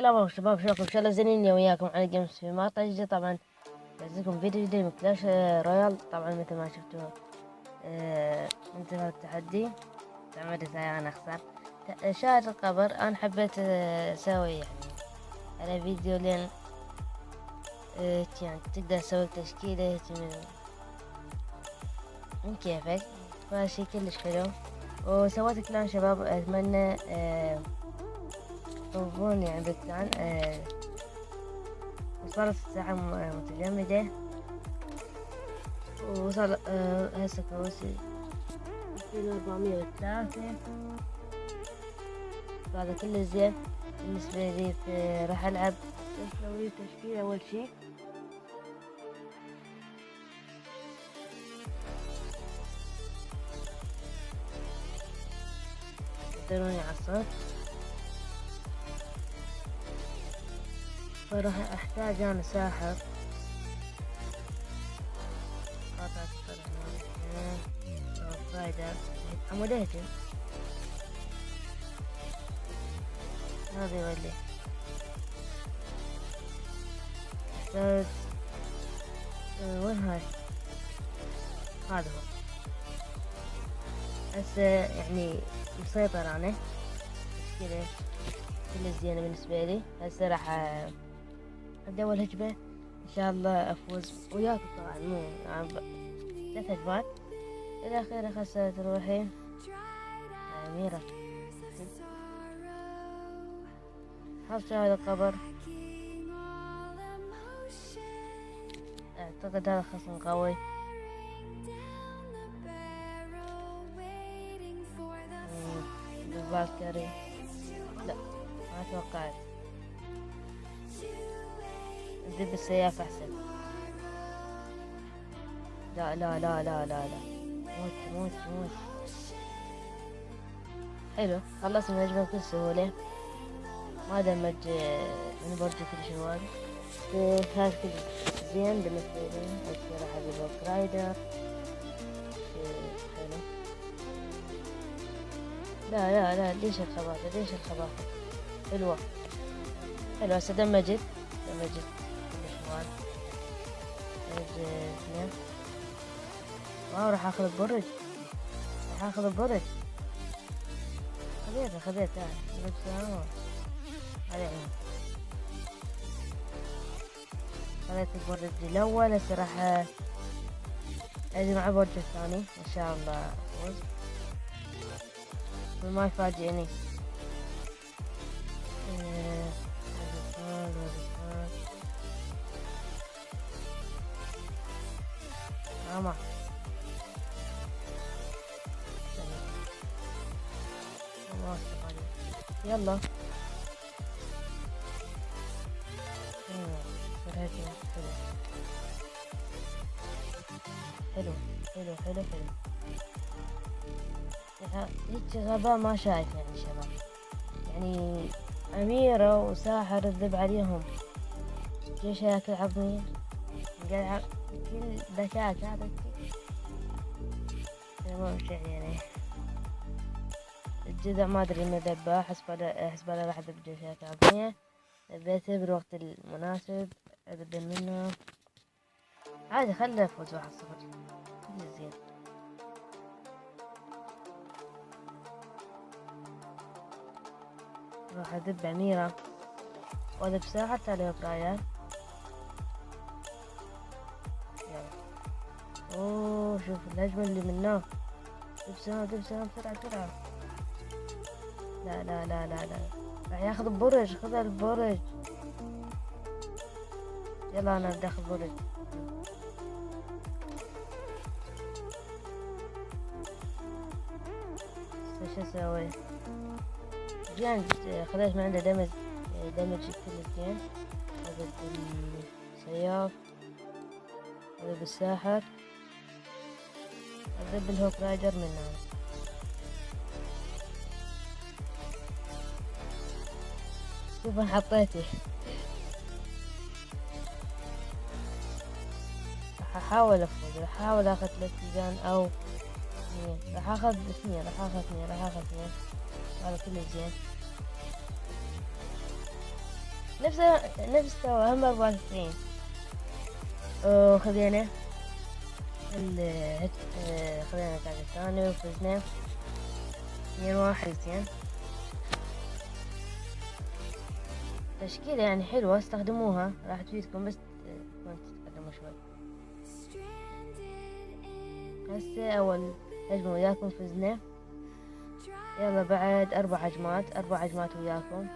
السلام عليكم شباب، شلونكم؟ ان شاء الله زينين وياكم على جيمز في مارتا. طبعا بنزلكم فيديو جديد من كلاش رويال. طبعا مثل ما شفتوا انتهى التحدي. طبعا انا اخسر شاهد القبر. انا حبيت اسوي يعني على فيديو لين يعني تقدر تسوي تشكيلة من كيفك، فشي كلش حلو. وسويت كلان شباب، اتمنى تنظرون يعني بالكلان. وصلت الساعة متجمدة، وصل هسه كروسي 2403. هذا كله زين بالنسبة لي. راح ألعب أسوي تشكيل. أول شي قدروني على الصوت، فراح أحتاج أنا ساحر قاطعة فايدة عمود اهجم. هذا يولي أحتاج وين هاي؟ هذا هو هسه يعني مسيطر أنا تشكيلة كل زينة بالنسبة لي. هسه راح أبدأ أول هجمة إن شاء الله أفوز وياكم. طبعا مو يعني 3 هجمات الأخيرة خسرت روحي أميرة. حط هذا القبر، أعتقد هذا خصم قوي. بالفالكري لا، ما توقعت. ندب السياف أحسن. لا لا لا لا لا لا، موت موت موت. حلو، خلصنا من الهجمة بكل سهولة. ما دمج من برج كل شوال. هذا كل زين بالنسبة لي. هسه راح اجيب روك رايدر. حلو. لا لا لا، ليش الخباثة؟ ليش الخباثة؟ حلوة حلوة. هسه دمجت كل شوال. اثنين. واو، راح اخذ البرج. خذيتها هذا يعني. خذيت البرج الأول. هسه راح أجمع البرج الثاني إن شاء الله أفوز وما يفاجئني. ماما يلا. حلو حلو حلو حلو. هيك غباء ما شايف يعني شباب. يعني أميرة وساحر الذب عليهم جيش ياكل عظمية. قاعد كل ذكاء هذا ما مشي يعني. الجذع ما ادري انه ذباح. حسباله راح اذب جيش ياكل عظمية. ذبيته بالوقت المناسب. اذب منه عادي. خله يفوز 1-0 كل زين. راح اذب أميرة واذب ساحر. تالي برايان. اوه، شوف الهجمة اللي منه. دب سهم بسرعة. لا لا لا لا لا، راح ياخذ البرج. خذ البرج. يلا انا بدي اخذ برج. شو اسوي؟ زين خذيت من عنده دمج كل زين. هذا السياف، هذا بالساحر، هذا بالهوك رايدر منه. شوف انا حطيته. راح احاول افوز. راح احاول اخذ 3 لجان او 2. راح اخذ 2. هذا كله زين. نفس سوا هم 94. وخذينا خذينا التاج الثاني وفزنا 2-1 زين. تشكيلة يعني حلوة، استخدموها راح تفيدكم، بس تتقدموا شوي. هسه أول هجمة وياكم فزنا. يلا بعد 4 هجمات وياكم.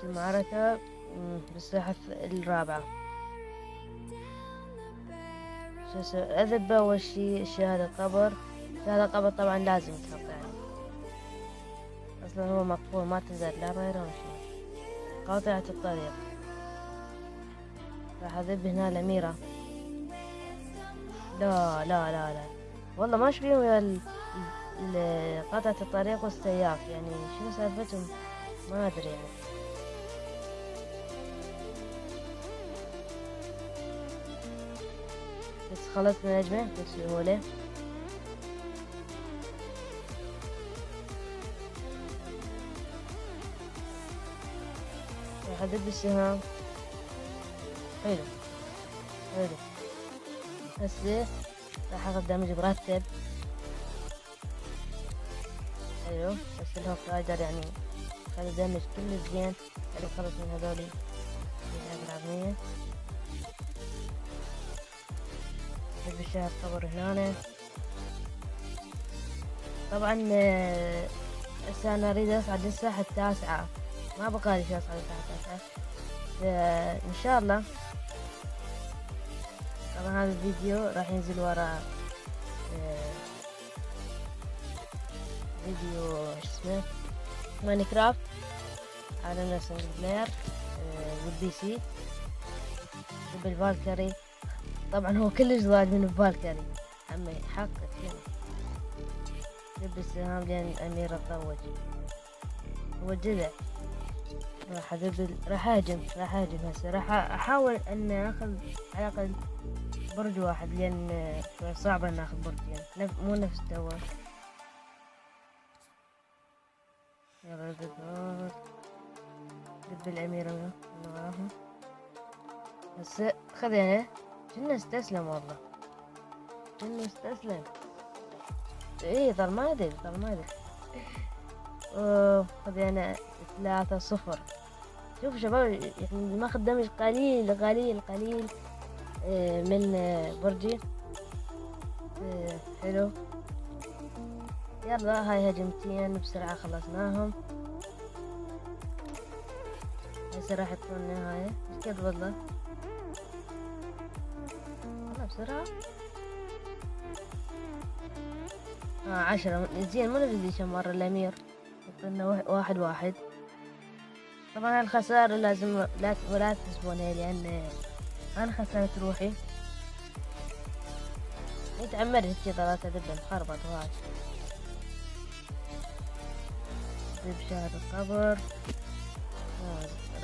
المعركة بالساحة الرابعة. شو اسوي؟ أذب أول شي شهادة قبر. شهادة قبر طبعا لازم تحط يعني، أصلا هو مقفول ما تقدر لا غيره ولا شي. قاطعة الطريق راح أذب هنا الأميرة. لا لا لا لا والله ما شبيهم ويا قاطعة الطريق والسياف، يعني شنو سالفتهم ما أدري يعني. بس خلصنا نجمة بسهولة. راح أدب السهام. حلو حلو. هسه راح اخذ دمج مرتب. حلو. بس الهوك رايدر يعني خلي دمج كله زين. حلو خلص من هذولي العظمية. نجيب الشهر قبر هنا. طبعا هسه انا اريد اصعد للساحة التاسعة، ما بقالي شي اصعد للساحة التاسعة ان شاء الله. طبعا هذا الفيديو راح ينزل ورا فيديو اسمه ماينكرافت على سنجل بلاير بالبي سي بالفالكري. طبعا هو كلش ضايد من الفالكري، عمي حقك يعني. جيب السهام لين الأميرة تضوج. هو الجذع. راح اهجم هسه. راح احاول ان اخذ على الاقل برج واحد، لان صعب ان اخذ برجين مو نفس توا. يلا دب الأميرة من وراهم. هسه خذينا. كنا استسلم والله، كنا استسلم. ايه ظل ما ادري خذينا 3-0. شوفوا شباب يعني ماخذ دمج قليل من برجي. حلو. يلا هاي هجمتين بسرعة خلصناهم. هسه راح تكون النهاية. ايش قد والله بسرعة. 10 زين. ما ندري كم مرة الأمير قلنا 1-1. طبعا الخسارة لازم ولا تحسبونها، لأن أنا خسرت روحي. يتعمد هيك ضلات أدبها مخربط وهاي. جيب شهر القبر.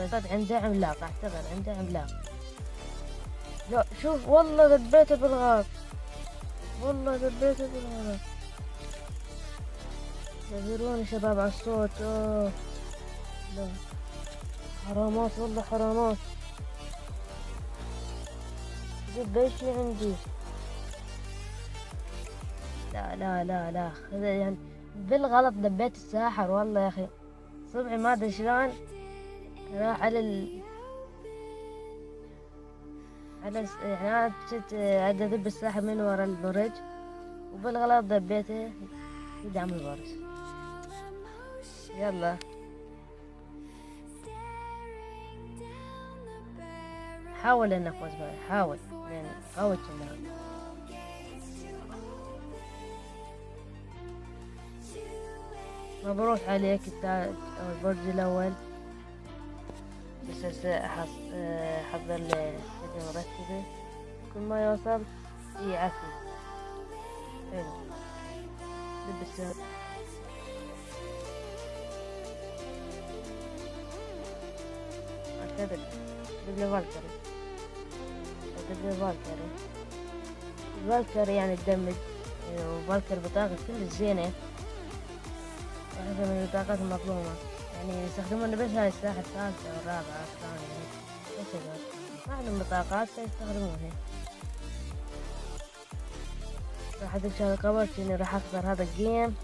رجعت عنده عملاق، اعتقد عنده عملاق. لا شوف والله ذبيته بالغلط، اعذروني شباب على الصوت. لا حرامات والله حرامات. ذبيت عندي. لا يعني بالغلط دبيت الساحر والله يا اخي. صبعي ما ادري شلون راح على يعني انا كنت ادب الساحر من ورا البرج، وبالغلط دبيته يدعم البرج. يلا حاول ان افوز بها، حاول لان قوي كنا. مبروك عليك البرج الاول. بس هسه احضر له هدية مرتبة، كل ما يوصل يعفي. حلو. لبس اعتقد دبل فالكري يعني تدمج، وفالكري بطاقة كل زينة. واحدة من البطاقات المظلومة، يعني يستخدمون بس هاي الساحة الثالثة والرابعة الثانية بس هذول واحدة من البطاقات يستخدمونها. راح ادش على القبر اني راح اخسر هذا الجيم.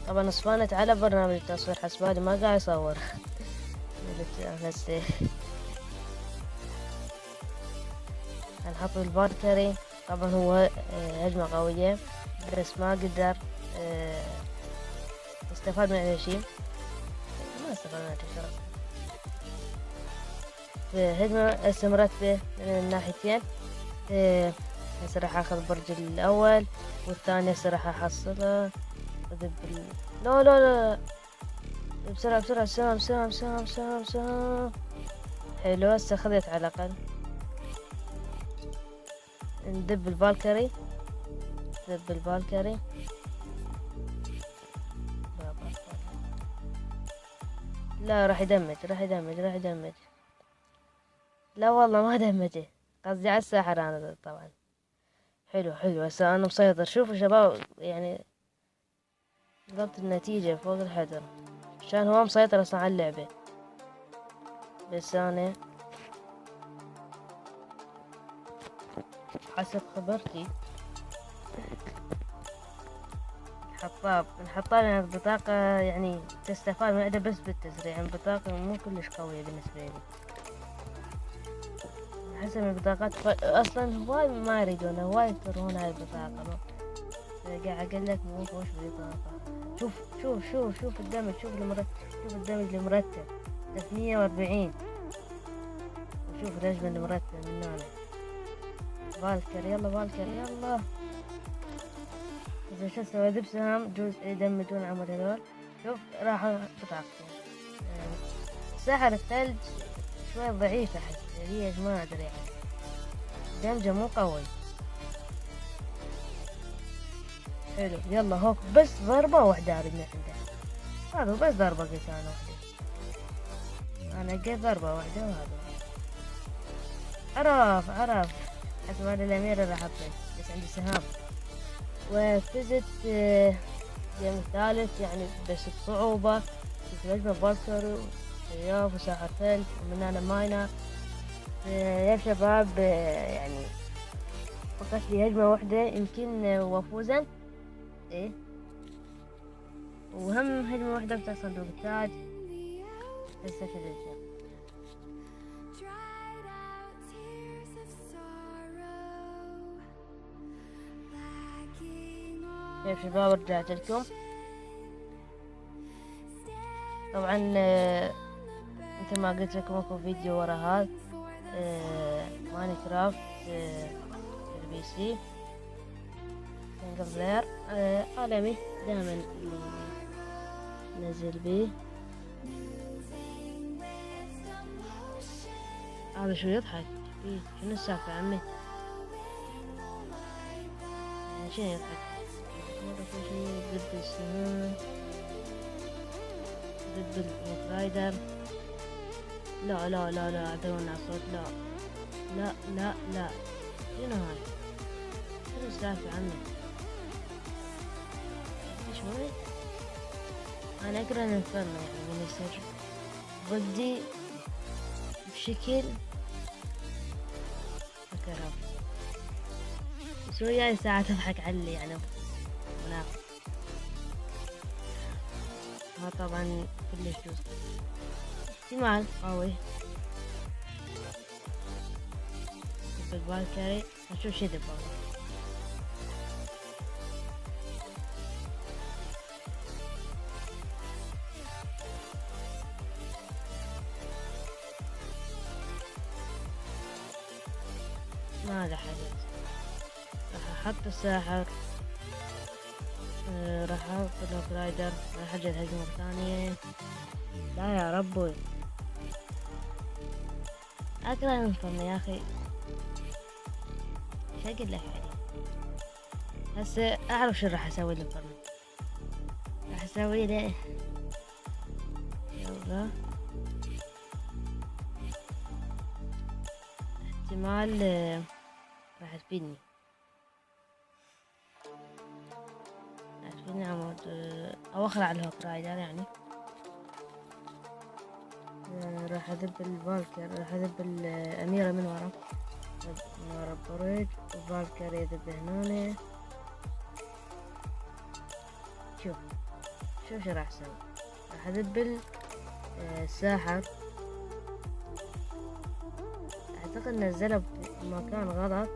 طبعا صفانت على برنامج التصوير حسبالي ما قاعد يصور. بس هنحط الباركري. طبعا هو هجمة قوية بس ما قدر استفاد من أي شيء، ما استفاد من أي شيء. هجمة استمرت به من الناحيتين. هسه راح اخذ البرج الاول والثاني هسه راح احصله. لا لا لا بسرعة بسرعة، سام سام سام سام سام. حلو هسه اخذت على الاقل. ندب البالكري، دب البالكري. لا راح يدمج راح يدمج راح يدمج. لا والله ما دمجه، قصدي على الساحر انا طبعا. حلو حلو هسه انا مسيطر. شوفوا شباب يعني ضبط النتيجة فوق الحجر عشان هو مسيطر اصلا على اللعبة. بس انا حسب خبرتي الحطاب يعني بطاقة يعني تستفاد من عندها بس بالتسريع، يعني بطاقة مو كلش قوية بالنسبة لي. حسب البطاقات اصلا هواي ما يريدونها، هواي يكرهون هاي البطاقة. قاعد اقول لك مو خوش بطاقة. شوف شوف شوف شوف الدمج، شوف شوف الدمج المرتب 340. وشوف الهجمة المرتب من هنا. بالكر يلا بالكر يلا. إذا شو اسوي ذب سهم جوز يدمجون عمر هذول. شوف راح بطاقتين. سحر الثلج شوي ضعيفة أحس هي ما أدري يعني دمجه مو قوي. حلو يلا هوك بس ضربة واحدة أريد من عنده. هذا بس ضربة قلت أنا واحدة. أنا قلت ضربة واحدة وهذا عرف حسب هذا الأمير راح أطلع بس عندي سهام. وفزت الجيم الثالث يعني بس بصعوبة. شوف الهجمة بالكر وسياف وساحر ثلج ومن هنا ماينر. يا شباب يعني فقط لي هجمة واحدة يمكن وافوزا. ايه وهم هجمة واحدة بتاع صندوق التاج. هسه في الهجمة يا شباب رجعت لكم. طبعا مثل ما قلت لكم اكو فيديو ورا هذا ماينكرافت البي سي سنجل بلاير عالمي دائما نزل بيه. هذا شو يضحك فيه؟ شنو السالفة عمي؟ شنو يضحك؟ مرة في شي ضد السنون ضد الرايدر. لا لا لا لا عدونا صوت. لا لا لا لا شنو هاي؟ شنو السالفة عمي؟ شوي انا اقرا الانفرنو يعني من يصير ضدي بشكل فكرة بس وياي ساعة تضحك علي يعني منافق. ها طبعا كلش جزء احتمال قوي بالبالكري. نشوف شي دبابة ما لحقت. راح احط الساحر راح احط لوك رايدر راح اجي الهجمة الثانية. لا يا ربي اكره الانفرن يا اخي شو اقول لك يعني. هسه اعرف شو راح اسوي للانفرن. راح اسوي له يلا احتمال راح تفيدني عمود، او اخلع الهوك رايدر يعني. راح اذب الفالكر، راح اذب الاميرة من ورا، من ورا البرج، وفالكر يذب هنا. شوف شو راح اسوي. راح اذب الساحر، اعتقد نزله بمكان غلط.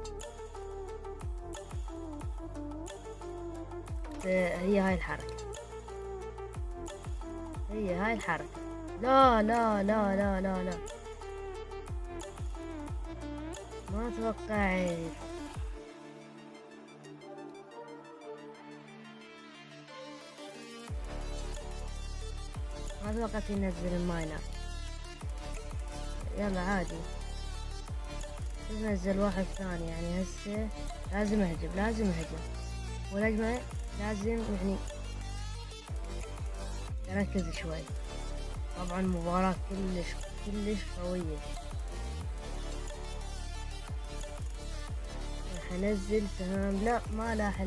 هي هاي الحركة، هي هاي الحركة. لا لا لا لا لا لا، ما توقعت. ما توقعت ينزل الماينر. يلا عادي، نزل واحد ثاني يعني. هسه لازم اهجم، لازم اهجم، والهجمة لازم يعني اركز شوي. طبعا مباراة كلش قوية. راح انزل سهام. لا ما لاح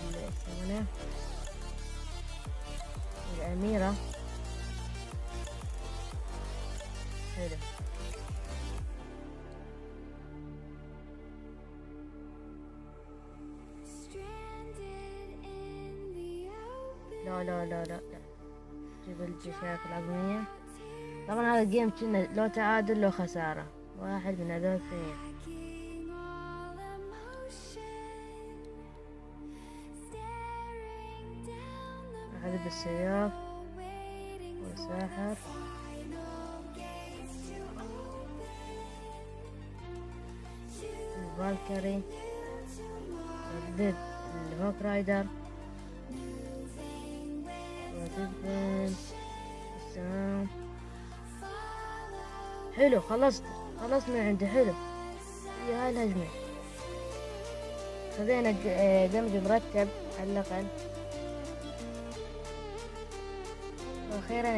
يسمونه الأميرة. حلو. لا لا لا لا لا، جيب الجيشات العظمية. طبعا هذا الجيم كنا لو تعادل لو خسارة، واحد من هذول اثنين. هذا بالسياف والساحر. الفالكري وذب الهوك رايدر وذب السهام. حلو، خلصت من عندي. حلو، هي هاي الهجمة. خذينا دمج مرتب على الأقل. وأخيرا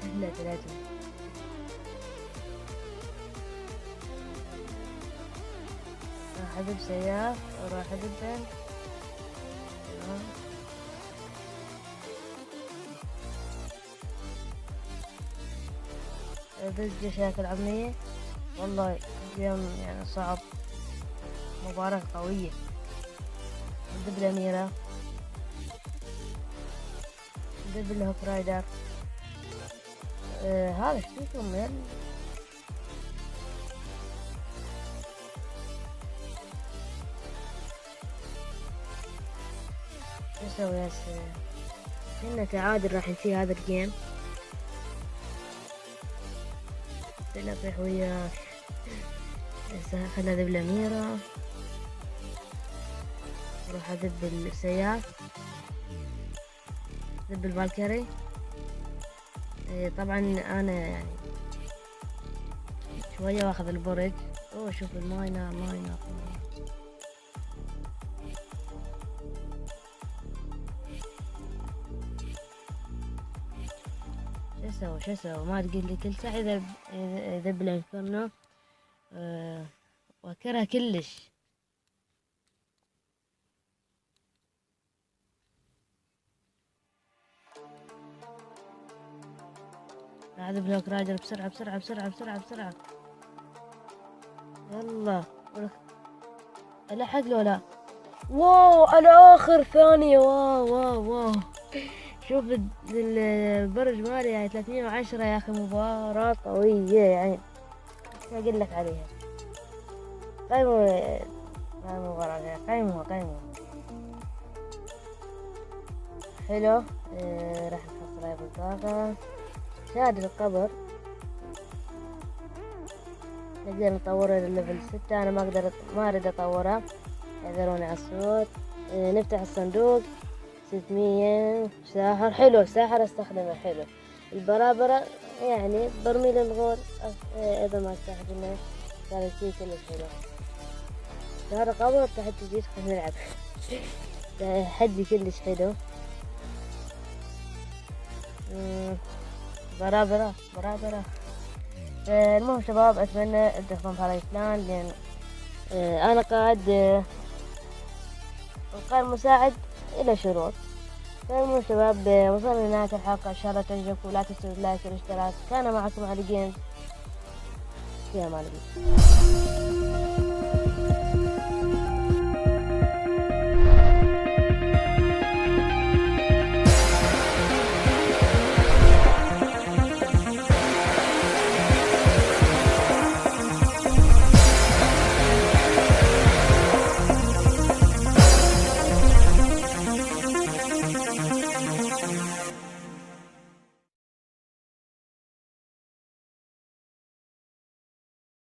انتهت الهجمة. راح أذب سياف وراح أذب الجيشات العظمية. والله اليوم يعني صعب، مباراة قوية. ذب الأميرة، ذب الهوك رايدر. هذا ايش فيكم يلا. شو اسوي هسه؟ كنا تعادل راح ننتهي هذا الجيم. لا اطيح وياك. هسه خل اذب الأميرة، اروح اذب السياف، ذب الفالكري. طبعا انا يعني شوية واخذ البرج. اوه شوف الماينر. شو اسوي ما تقول لي كل ساعة يذب الانفرنو. واكرها كلش. هذا بلوك رايدر بسرعة بسرعة بسرعة بسرعة بسرعة. يلا الحق له لا. واو على اخر ثانية. واو واو واو. شوف البرج مالي يعني 310 يا اخي. مباراة قوية يعني، شو اقول لك عليها. قيموا هاي المباراة، قيموا. حلو. راح نحصل هاي بالطاقة. شاهد القبر نقدر نطوره لليفل 6. انا ما اريد اطوره، اعذروني على الصوت. نفتح الصندوق 600 ساحر. حلو، ساحر استخدمه. حلو. البرابرة يعني برميل الغول اذا ما استخدمه كانت شي كلش حلو. شهر قبر تحت الجيش. خلينا نلعب حدي كلش حلو. برابرة. المهم شباب اتمنى تدخلون في هذا البلان، لان أنا قائد القائد المساعد إلى شروط. فالمهم شباب، وصلنا لنهاية الحلقة، إن شاء الله تعجبكم، لا تنسوا اللايك والاشتراك. كان معكم علي جيمز، في أمان الله.